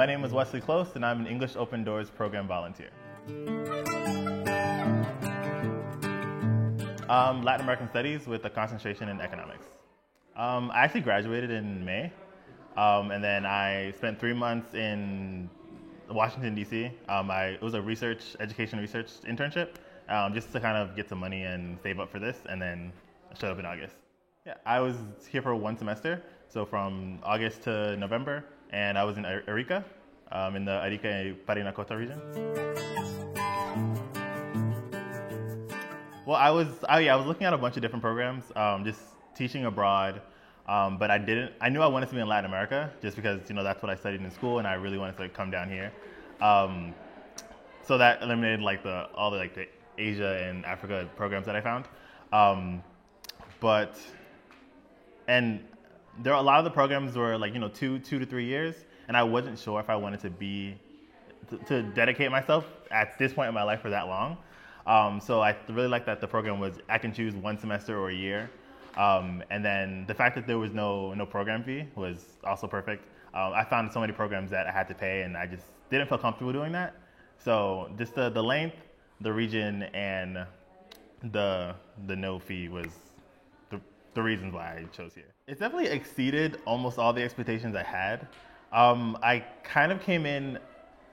My name is Wesley Close, and I'm an English Open Doors program volunteer. Latin American Studies with a concentration in economics. I actually graduated in May, and then I spent 3 months in Washington, D.C. It was a education research internship, just to kind of get some money and save up for this, and then I showed up in August. Yeah, I was here for 1 semester, so from August to November, and I was in Arica, in the Arica-Parinacota region. Well, I was looking at a bunch of different programs, just teaching abroad, but I knew I wanted to be in Latin America just because, that's what I studied in school and I really wanted to come down here. So that eliminated all the Asia and Africa programs that I found. And there are a lot of the programs were 2 to 3 years, and I wasn't sure if I wanted to dedicate myself at this point in my life for that long. So I really liked that the program was, I can choose 1 semester or a year. And then the fact that there was no program fee was also perfect. I found so many programs that I had to pay, and I just didn't feel comfortable doing that. So just the length, the region, and the no fee was the reasons why I chose here. It's definitely exceeded almost all the expectations I had. I kind of came in,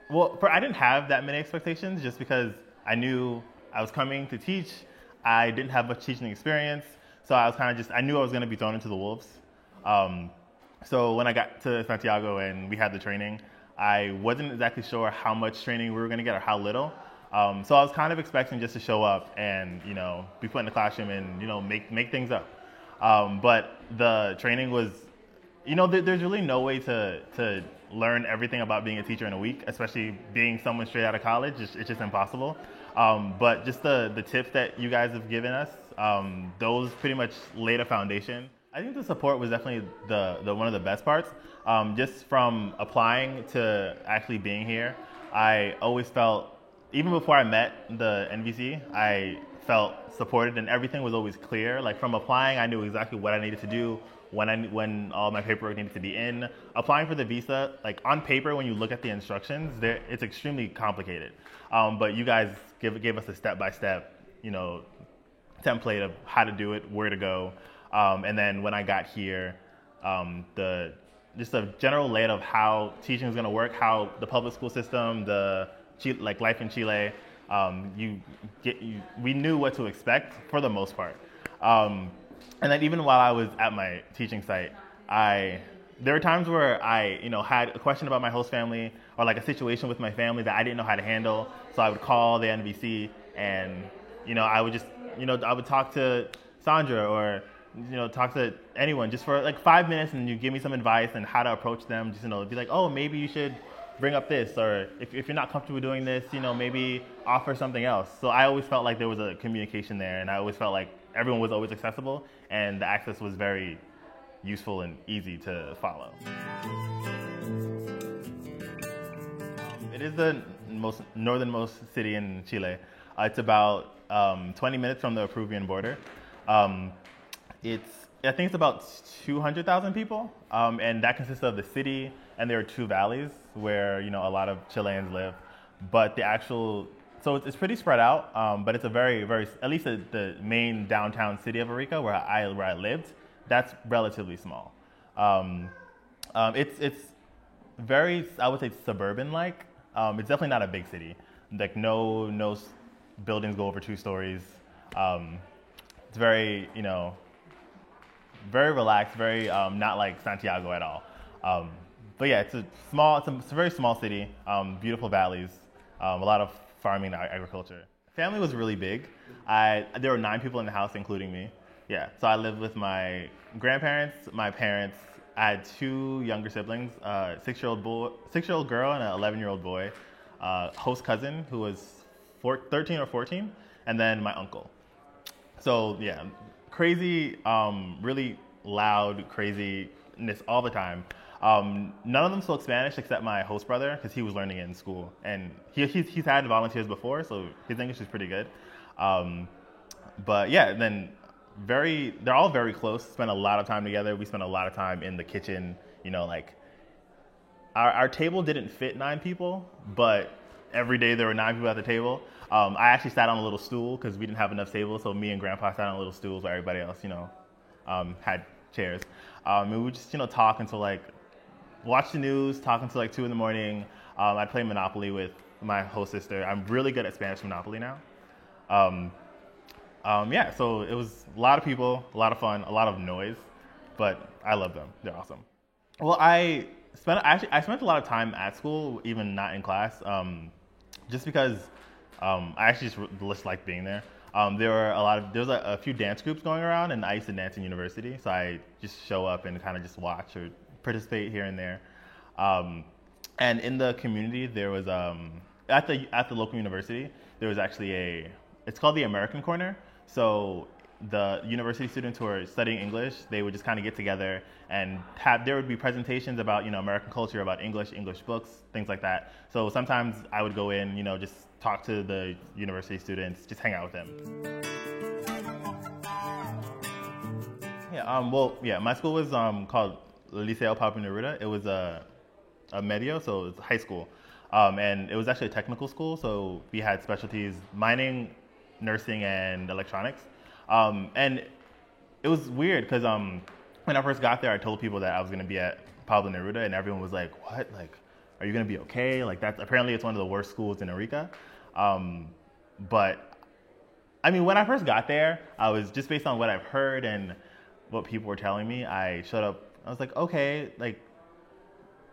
I didn't have that many expectations just because I knew I was coming to teach. I didn't have much teaching experience, so I was I knew I was going to be thrown into the wolves. So when I got to Santiago and we had the training, I wasn't exactly sure how much training we were going to get or how little. So I was kind of expecting just to show up and, be put in the classroom and, make things up. But the training was, there's really no way to learn everything about being a teacher in a week, especially being someone straight out of college. It's just impossible. But just the tips that you guys have given us, those pretty much laid a foundation. I think the support was definitely the one of the best parts. Just from applying to actually being here, I always felt, even before I met the NVC, I felt supported and everything was always clear. From applying, I knew exactly what I needed to do, when all my paperwork needed to be in. Applying for the visa, on paper, when you look at the instructions, it's extremely complicated. But you guys gave us a step-by-step, template of how to do it, where to go. And then when I got here, just a general layout of how teaching is going to work, how the public school system, life in Chile, we knew what to expect for the most part. And then even while I was at my teaching site, there were times where I, had a question about my host family or a situation with my family that I didn't know how to handle. So I would call the NVC and, I would just, I would talk to Sandra or, talk to anyone just for 5 minutes, and you give me some advice and how to approach them. Just, be like, oh, maybe you should bring up this, or if you're not comfortable doing this, maybe offer something else. So I always felt like there was a communication there, and I always felt like everyone was always accessible, and the access was very useful and easy to follow. It is the northernmost city in Chile. It's about 20 minutes from the Peruvian border. I think it's about 200,000 people, and that consists of the city, and there are 2 valleys where a lot of Chileans live. But so it's pretty spread out, but it's a very, very, at least the main downtown city of Arica where I lived, that's relatively small. It's very, I would say, suburban-like. It's definitely not a big city. No buildings go over 2 stories. It's very, very relaxed, very not like Santiago at all. But yeah, it's a very small city, beautiful valleys, a lot of farming and agriculture. Family was really big. There were 9 people in the house, including me. Yeah, so I lived with my grandparents, my parents. I had 2 younger siblings, a 6-year-old girl and an 11-year-old boy, host cousin who was 13 or 14, and then my uncle. So yeah, crazy, really loud craziness all the time. None of them spoke Spanish except my host brother, because he was learning it in school, and he's had volunteers before, so his English is pretty good. But yeah, then they're all very close. Spend a lot of time together. We spend a lot of time in the kitchen, our table didn't fit 9 people, but every day there were 9 people at the table. I actually sat on a little stool because we didn't have enough tables, so me and Grandpa sat on little stools where everybody else, had chairs. And we would just, talk until like, watch the news, talk until like 2 in the morning. I'd play Monopoly with my host sister. I'm really good at Spanish Monopoly now. Yeah, so it was a lot of people, a lot of fun, a lot of noise, but I love them. They're awesome. Well, I spent a lot of time at school, even not in class, just because I actually just liked being there. There was a few dance groups going around, and I used to dance in university, so I just show up and kind of just watch or participate here and there. And in the community, there was at the local university, there was actually it's called the American Corner. So the university students who are studying English, they would just kind of get together and there would be presentations about, American culture, about English books, things like that. So sometimes I would go in, just talk to the university students, just hang out with them. Yeah, my school was called Liceo Pablo Neruda. It was a medio, so it's high school. And it was actually a technical school, so we had specialties, mining, nursing, and electronics. And it was weird because when I first got there, I told people that I was going to be at Pablo Neruda, and everyone was like, what? Like, are you going to be okay? Like, apparently it's one of the worst schools in Arica. But, I mean, when I first got there, I was just based on what I've heard and what people were telling me, I showed up. I was like, okay, like,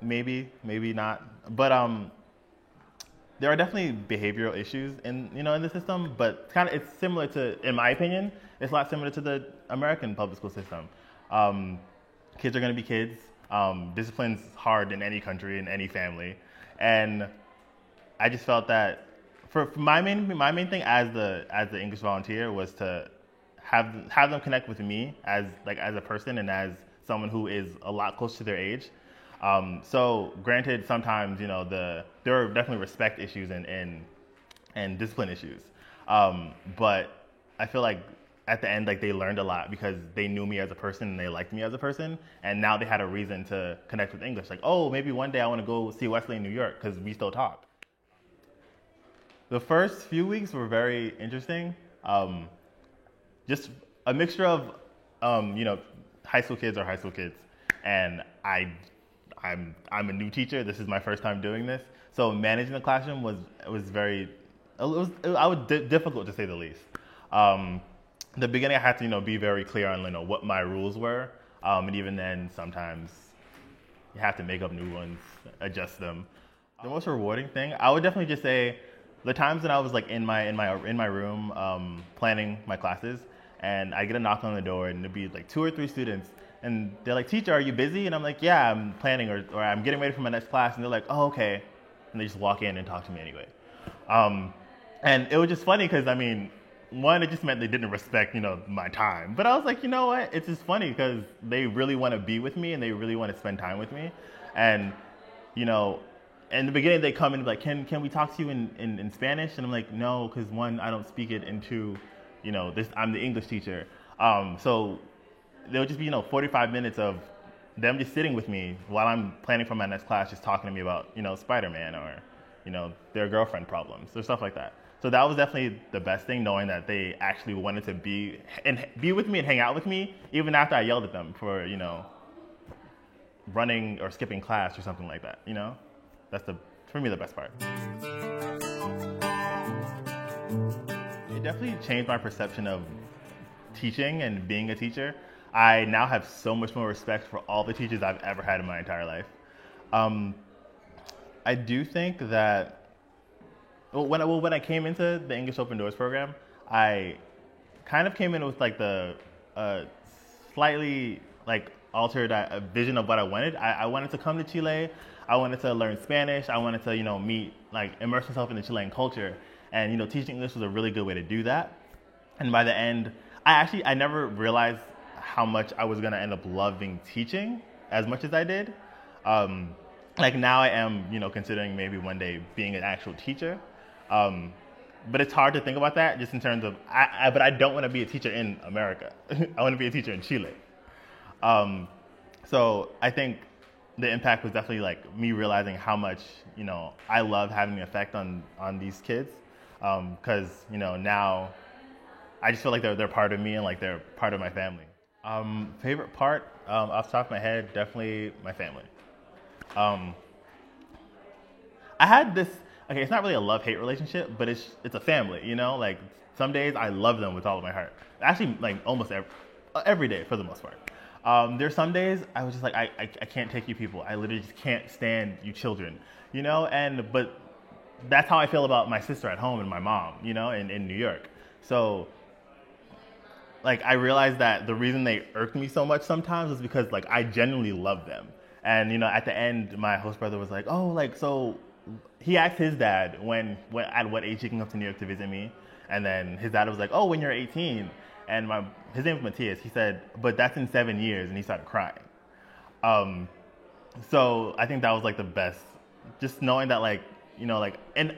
maybe not. But there are definitely behavioral issues in the system, but it's similar to, in my opinion, it's a lot similar to the American public school system. Kids are going to be kids. Discipline's hard in any country, in any family, and I just felt that for my main thing as the English volunteer was to have them connect with me as a person and as someone who is a lot closer to their age. So granted, sometimes, there are definitely respect issues and discipline issues. But I feel like at the end, they learned a lot because they knew me as a person and they liked me as a person. And now they had a reason to connect with English. Like, oh, maybe one day I want to go see Wesley in New York because we still talk. The first few weeks were very interesting. Just a mixture of, high school kids are high school kids. And I'm a new teacher. This is my first time doing this, so managing the classroom was difficult to say the least. The beginning, I had to be very clear on what my rules were, and even then, sometimes you have to make up new ones, adjust them. The most rewarding thing, I would definitely just say, the times when I was in my room planning my classes, and I get a knock on the door, and it'd be 2 or 3 students. And they're like, teacher, are you busy? And I'm like, yeah, I'm planning or I'm getting ready for my next class. And they're like, oh, okay. And they just walk in and talk to me anyway. And it was just funny because, one, it just meant they didn't respect, my time. But I was like, you know what? It's just funny because they really want to be with me and they really want to spend time with me. And, in the beginning, they come and be like, can we talk to you in Spanish? And I'm like, no, because one, I don't speak it, and two, I'm the English teacher. So there would just be, 45 minutes of them just sitting with me while I'm planning for my next class, just talking to me about, Spider-Man or, their girlfriend problems or stuff like that. So that was definitely the best thing, knowing that they actually wanted to be with me and hang out with me, even after I yelled at them for, running or skipping class or something like that, That's for me, the best part. It definitely changed my perception of teaching and being a teacher. I now have so much more respect for all the teachers I've ever had in my entire life. I do think that when I came into the English Open Doors program, I kind of came in with the slightly altered vision of what I wanted. I wanted to come to Chile. I wanted to learn Spanish. I wanted to immerse myself in the Chilean culture, and teaching English was a really good way to do that. And by the end, I never realized how much I was going to end up loving teaching as much as I did. Now I am, considering maybe one day being an actual teacher. But it's hard to think about that just in terms of, but I don't want to be a teacher in America. I want to be a teacher in Chile. So I think the impact was definitely like me realizing how much, I love having an effect on these kids. Because, now I just feel like they're part of me and like they're part of my family. Favorite part, off the top of my head, definitely my family. Um, I had this, okay, it's not really a love-hate relationship, but it's a family, Like some days I love them with all of my heart. Actually, like almost every day for the most part. There's some days I was just like, I can't take you people. I literally just can't stand you children, but that's how I feel about my sister at home and my mom, in New York. So like I realized that the reason they irked me so much sometimes is because like I genuinely love them. And at the end, my host brother was like, "Oh, like so." He asked his dad when at what age he can come to New York to visit me, and then his dad was like, "Oh, when you're 18." And his name was Matthias. He said, "But that's in 7 years," and he started crying. Um, so I think that was like the best, just knowing that and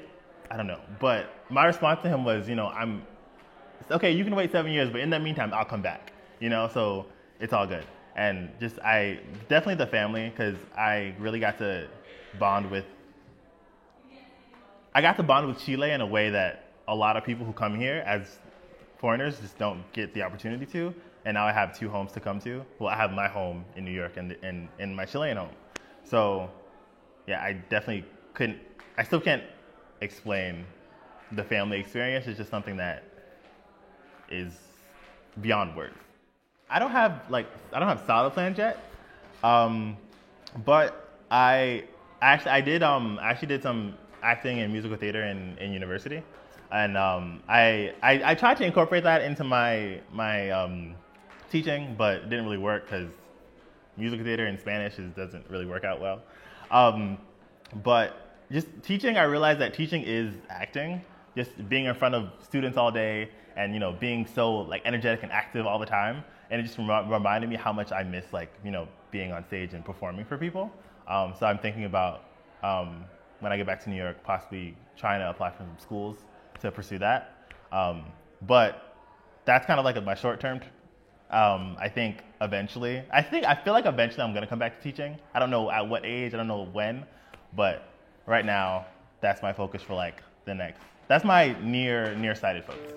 I don't know, but my response to him was, okay, you can wait 7 years, but in the meantime, I'll come back, so it's all good. And just, definitely the family, because I really got to bond with Chile in a way that a lot of people who come here as foreigners just don't get the opportunity to. And now I have two homes to come to. Well, I have my home in New York and my Chilean home. So yeah, I still can't explain the family experience. It's just something that is beyond words. I don't have solid plans yet, but I actually did some acting and musical theater in university, and I tried to incorporate that into my teaching, but it didn't really work because musical theater in Spanish doesn't really work out well. But just teaching, I realized that teaching is acting. Just being in front of students all day and being so like energetic and active all the time, and it just reminded me how much I miss being on stage and performing for people. So I'm thinking about when I get back to New York, possibly trying to apply for some schools to pursue that. But that's kind of like my short term. I think eventually, I feel like eventually I'm gonna come back to teaching. I don't know at what age, I don't know when, but right now that's my focus for like the next. That's my nearsighted focus.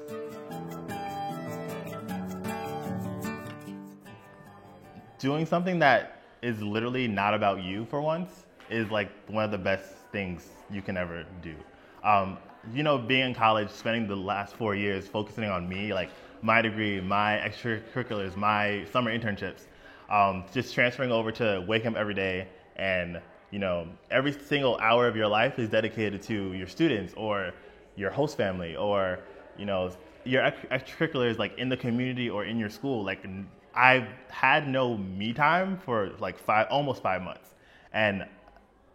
Doing something that is literally not about you for once is like one of the best things you can ever do. Being in college, spending the last 4 years focusing on me, like my degree, my extracurriculars, my summer internships, just transferring over to waking up every day and, every single hour of your life is dedicated to your students or your host family or, your extracurriculars like in the community or in your school. Like I've had no me time for like almost 5 months, and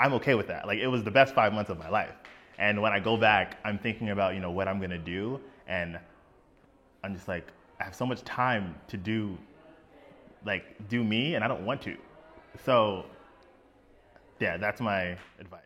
I'm okay with that. Like it was the best 5 months of my life. And when I go back, I'm thinking about, what I'm gonna do, and I'm just like, I have so much time to do me, and I don't want to. So yeah, that's my advice.